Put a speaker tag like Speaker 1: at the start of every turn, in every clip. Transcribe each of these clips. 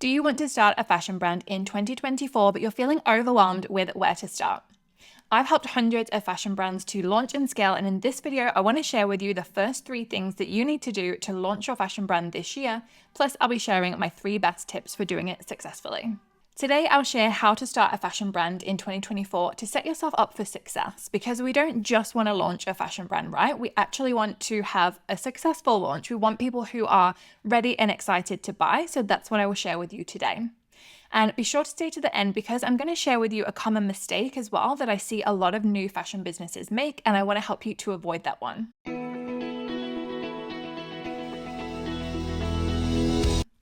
Speaker 1: Do you want to start a fashion brand in 2024, but you're feeling overwhelmed with where to start? I've helped hundreds of fashion brands to launch and scale, and in this video, I want to share with you the first 3 things that you need to do to launch your fashion brand this year. Plus, I'll be sharing my 3 best tips for doing it successfully. Today, I'll share how to start a fashion brand in 2024 to set yourself up for success, because we don't just want to launch a fashion brand, right? We actually want to have a successful launch. We want people who are ready and excited to buy. So that's what I will share with you today. And be sure to stay to the end, because I'm going to share with you a common mistake as well that I see a lot of new fashion businesses make, and I want to help you to avoid that one.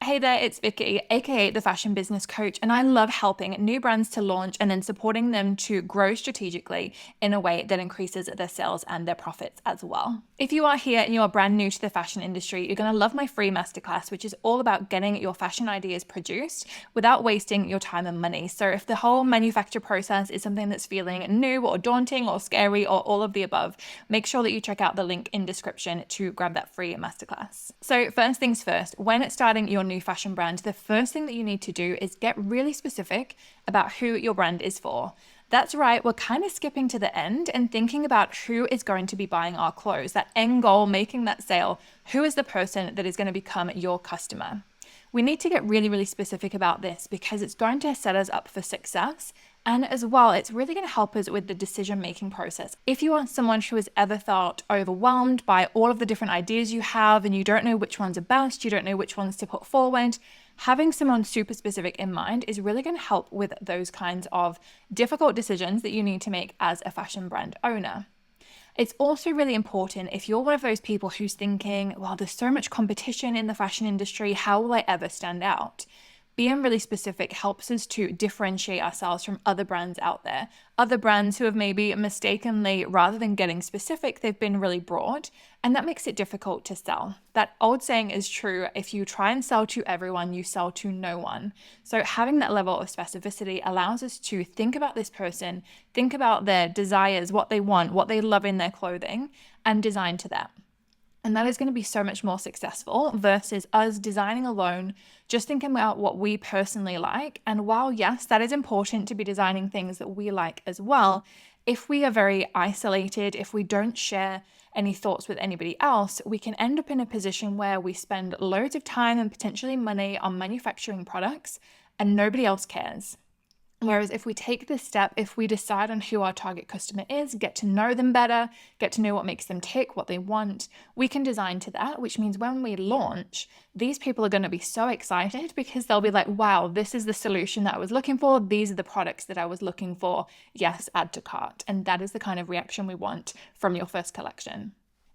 Speaker 1: Hey there, it's Vicky, aka the Fashion Business Coach, and I love helping new brands to launch and then supporting them to grow strategically in a way that increases their sales and their profits as well. If you are here and you are brand new to the fashion industry, you're going to love my free masterclass, which is all about getting your fashion ideas produced without wasting your time and money. So if the whole manufacture process is something that's feeling new or daunting or scary or all of the above, make sure that you check out the link in description to grab that free masterclass. So first things first, when starting your new fashion brand, the first thing that you need to do is get really specific about who your brand is for. That's right, we're kind of skipping to the end and thinking about who is going to be buying our clothes, that end goal, making that sale. Who is the person that is going to become your customer? We need to get really, really specific about this, because it's going to set us up for success. And as well, it's really going to help us with the decision-making process. If you are someone who has ever felt overwhelmed by all of the different ideas you have and you don't know which ones are best, you don't know which ones to put forward, having someone super specific in mind is really going to help with those kinds of difficult decisions that you need to make as a fashion brand owner. It's also really important if you're one of those people who's thinking, well, there's so much competition in the fashion industry, how will I ever stand out? Being really specific helps us to differentiate ourselves from other brands out there. Other brands who have maybe mistakenly, rather than getting specific, they've been really broad, and that makes it difficult to sell. That old saying is true: if you try and sell to everyone, you sell to no one. So having that level of specificity allows us to think about this person, think about their desires, what they want, what they love in their clothing, and design to that. And that is going to be so much more successful versus us designing alone, just thinking about what we personally like. And while, yes, that is important to be designing things that we like as well, if we are very isolated, if we don't share any thoughts with anybody else, we can end up in a position where we spend loads of time and potentially money on manufacturing products and nobody else cares. Whereas if we take this step, if we decide on who our target customer is, get to know them better, get to know what makes them tick, what they want, we can design to that, which means when we launch, these people are going to be so excited, because they'll be like, wow, this is the solution that I was looking for. These are the products that I was looking for. Yes, add to cart. And that is the kind of reaction we want from your first collection.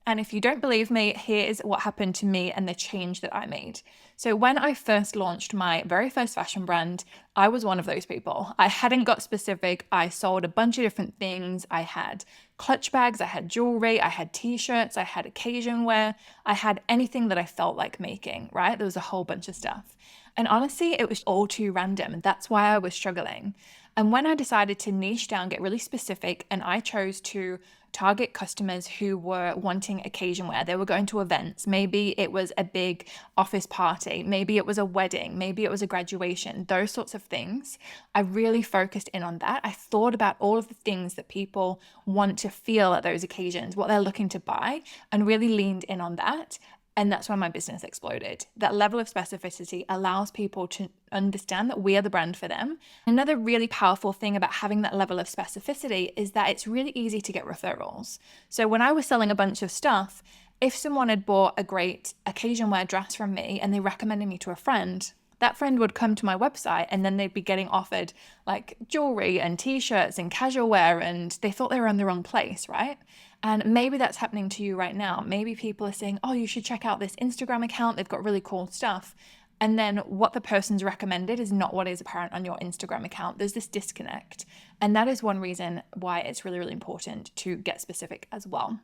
Speaker 1: And if you don't believe me, here's what happened to me and the change that I made. So when I first launched my very first fashion brand, I was one of those people. I hadn't got specific. I sold a bunch of different things. I had clutch bags, I had jewelry, I had t-shirts, I had occasion wear, I had anything that I felt like making, right? There was a whole bunch of stuff. And honestly, it was all too random. That's why I was struggling. And when I decided to niche down, get really specific, and I chose to target customers who were wanting occasion wear, they were going to events. Maybe it was a big office party, maybe it was a wedding, maybe it was a graduation, those sorts of things. I really focused in on that. I thought about all of the things that people want to feel at those occasions, what they're looking to buy, and really leaned in on that. And that's when my business exploded. That level of specificity allows people to understand that we are the brand for them. Another really powerful thing about having that level of specificity is that it's really easy to get referrals. So when I was selling a bunch of stuff, if someone had bought a great occasion wear dress from me and they recommended me to a friend, that friend would come to my website and then they'd be getting offered like jewelry and t-shirts and casual wear, and they thought they were in the wrong place, right? And maybe that's happening to you right now. Maybe people are saying, oh, you should check out this Instagram account. They've got really cool stuff. And then what the person's recommended is not what is apparent on your Instagram account. There's this disconnect. And that is one reason why it's really, really important to get specific as well.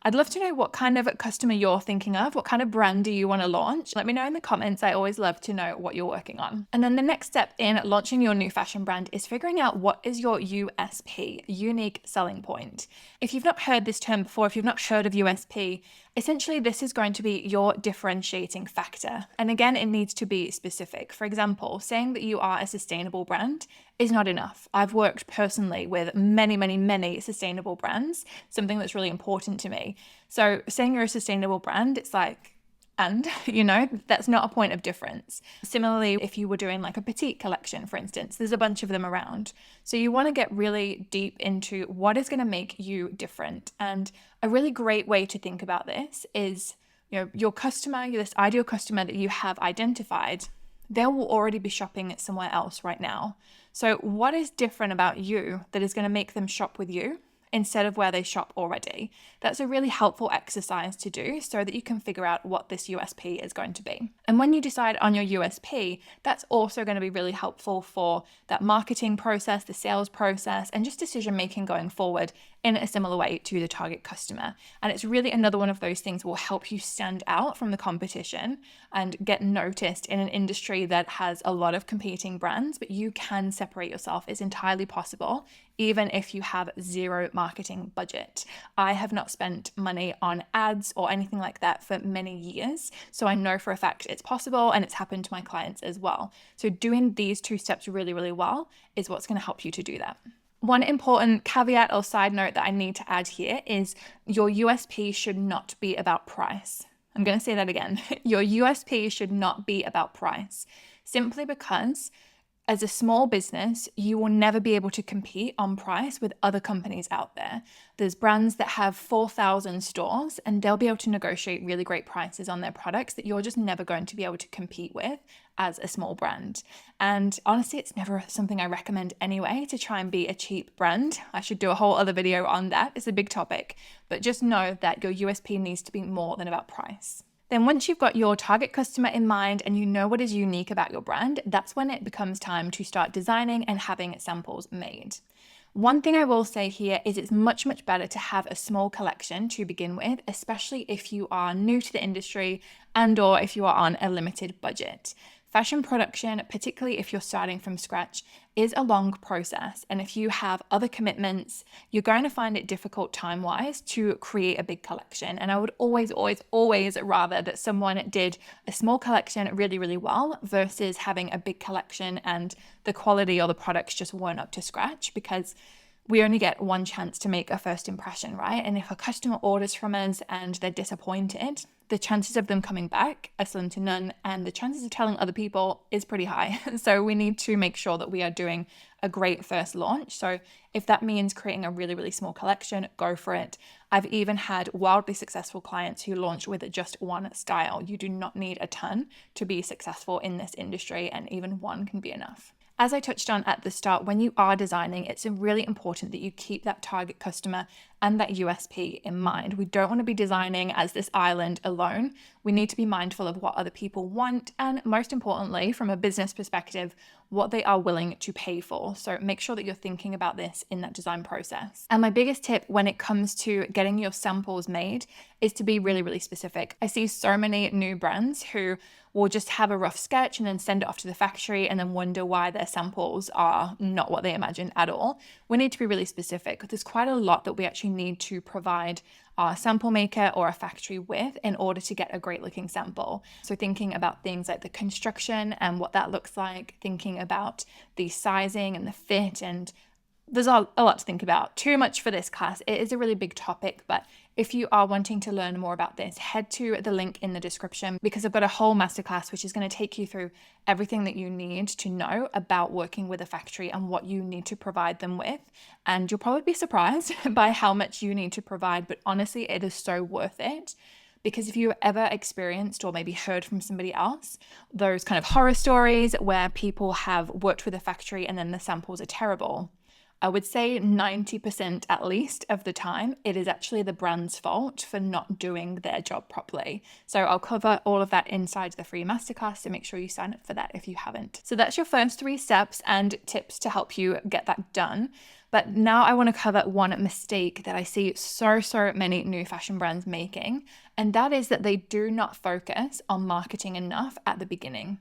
Speaker 1: I'd love to know what kind of customer you're thinking of. What kind of brand do you want to launch? Let me know in the comments. I always love to know what you're working on. And then the next step in launching your new fashion brand is figuring out what is your USP, unique selling point. If you've not heard this term before, if you've not heard of USP, Essentially, this is going to be your differentiating factor. And again, it needs to be specific. For example, saying that you are a sustainable brand is not enough. I've worked personally with many, many, many sustainable brands, something that's really important to me. So saying you're a sustainable brand, it's like, and, that's not a point of difference. Similarly, if you were doing like a petite collection, for instance, there's a bunch of them around. So you want to get really deep into what is going to make you different. And a really great way to think about this is, your customer, this ideal customer that you have identified, they will already be shopping somewhere else right now. So what is different about you that is going to make them shop with you instead of where they shop already? That's a really helpful exercise to do so that you can figure out what this USP is going to be. And when you decide on your USP, that's also going to be really helpful for that marketing process, the sales process, and just decision making going forward in a similar way to the target customer. And it's really another one of those things that will help you stand out from the competition and get noticed in an industry that has a lot of competing brands, but you can separate yourself. It's entirely possible, even if you have zero marketing budget. I have not spent money on ads or anything like that for many years, so I know for a fact it's possible, and it's happened to my clients as well. So doing these two steps really, really well is what's going to help you to do that. One important caveat or side note that I need to add here is your USP should not be about price. I'm going to say that again. Your USP should not be about price, simply because as a small business, you will never be able to compete on price with other companies out there. There's brands that have 4,000 stores and they'll be able to negotiate really great prices on their products that you're just never going to be able to compete with as a small brand. And honestly, it's never something I recommend anyway, to try and be a cheap brand. I should do a whole other video on that. It's a big topic, but just know that your USP needs to be more than about price. Then once you've got your target customer in mind and you know what is unique about your brand, that's when it becomes time to start designing and having samples made. One thing I will say here is it's much, much better to have a small collection to begin with, especially if you are new to the industry and/or if you are on a limited budget. Fashion production, particularly if you're starting from scratch, is a long process. And if you have other commitments, you're going to find it difficult time-wise to create a big collection. And I would always, always, always rather that someone did a small collection really, really well versus having a big collection and the quality or the products just weren't up to scratch, because we only get one chance to make a first impression, right? And if a customer orders from us and they're disappointed, the chances of them coming back are slim to none, and the chances of telling other people is pretty high. So we need to make sure that we are doing a great first launch. So if that means creating a really, really small collection, go for it. I've even had wildly successful clients who launched with just one style. You do not need a ton to be successful in this industry, and even one can be enough. As I touched on at the start, when you are designing, it's really important that you keep that target customer and that USP in mind. We don't want to be designing as this island alone. We need to be mindful of what other people want, and most importantly, from a business perspective, what they are willing to pay for. So make sure that you're thinking about this in that design process. And my biggest tip when it comes to getting your samples made is to be really, really specific. I see so many new brands who will just have a rough sketch and then send it off to the factory and then wonder why their samples are not what they imagined at all. We need to be really specific. There's quite a lot that we actually need to provide our sample maker or a factory with in order to get a great looking sample. So thinking about things like the construction and what that looks like, thinking about the sizing and the fit, and there's a lot to think about. Too much for this class. It is a really big topic, but if you are wanting to learn more about this, head to the link in the description, because I've got a whole masterclass which is going to take you through everything that you need to know about working with a factory and what you need to provide them with. And you'll probably be surprised by how much you need to provide, but honestly, it is so worth it. Because if you ever experienced or maybe heard from somebody else those kind of horror stories where people have worked with a factory and then the samples are terrible, I would say 90% at least of the time, it is actually the brand's fault for not doing their job properly. So I'll cover all of that inside the free masterclass, so make sure you sign up for that if you haven't. So that's your first 3 steps and tips to help you get that done. But now I want to cover one mistake that I see so many new fashion brands making, and that is that they do not focus on marketing enough at the beginning.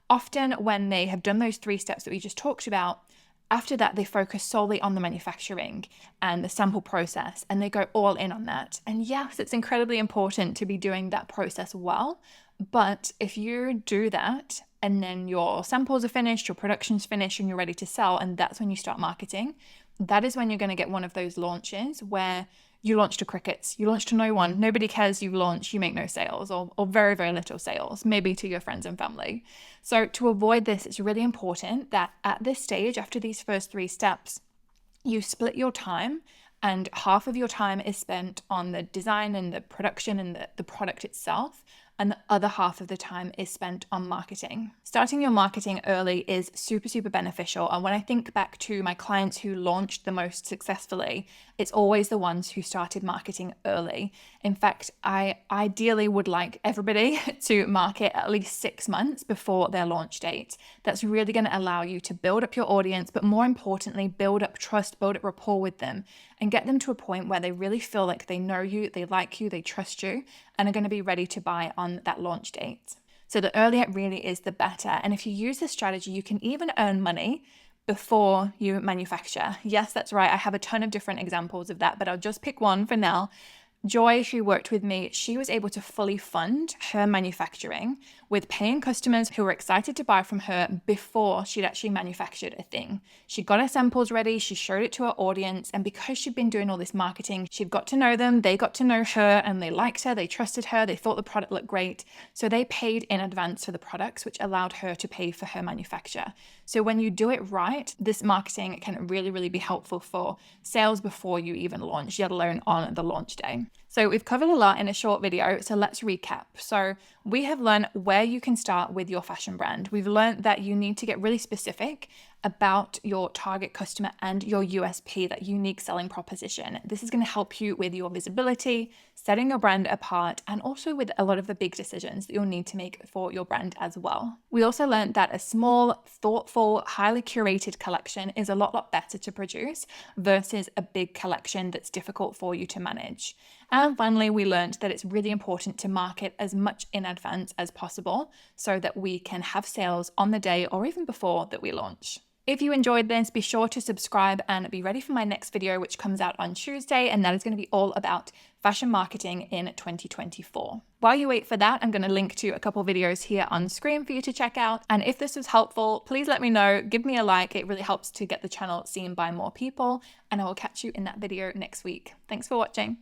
Speaker 1: Often when they have done those 3 steps that we just talked about, After that, they focus solely on the manufacturing and the sample process, and they go all in on that. And yes, it's incredibly important to be doing that process well. But if you do that and then your samples are finished, your production's finished, and you're ready to sell, and that's when you start marketing, that is when you're going to get one of those launches where you launch to crickets, you launch to no one, nobody cares you launch, you make no sales or very, very little sales, maybe to your friends and family. So to avoid this, it's really important that at this stage, after these first 3 steps, you split your time, and half of your time is spent on the design and the production and the product itself, and the other half of the time is spent on marketing. Starting your marketing early is super, super beneficial. And when I think back to my clients who launched the most successfully, it's always the ones who started marketing early. In fact, I ideally would like everybody to market at least 6 months before their launch date. That's really going to allow you to build up your audience, but more importantly, build up trust, build up rapport with them, and get them to a point where they really feel like they know you, they like you, they trust you, and are going to be ready to buy on that launch date. So the earlier it really is, the better. And if you use this strategy, you can even earn money before you manufacture. Yes, that's right. I have a ton of different examples of that, but I'll just pick one for now. Joy, who worked with me, she was able to fully fund her manufacturing with paying customers who were excited to buy from her before she'd actually manufactured a thing. She got her samples ready, she showed it to her audience, and because she'd been doing all this marketing, she'd got to know them, they got to know her, and they liked her, they trusted her, they thought the product looked great. So they paid in advance for the products, which allowed her to pay for her manufacture. So when you do it right, this marketing can really, really be helpful for sales before you even launch, let alone on the launch day. So we've covered a lot in a short video, so let's recap. So we have learned where you can start with your fashion brand. We've learned that you need to get really specific about your target customer and your USP, that unique selling proposition. This is going to help you with your visibility, setting your brand apart, and also with a lot of the big decisions that you'll need to make for your brand as well. We also learned that a small, thoughtful, highly curated collection is a lot better to produce versus a big collection that's difficult for you to manage. And finally, we learned that it's really important to market as much in advance as possible so that we can have sales on the day or even before that we launch. If you enjoyed this, be sure to subscribe and be ready for my next video, which comes out on Tuesday, and that is going to be all about fashion marketing in 2024. While you wait for that, I'm going to link to a couple videos here on screen for you to check out. And if this was helpful, please let me know, give me a like. It really helps to get the channel seen by more people, and I will catch you in that video next week. Thanks for watching.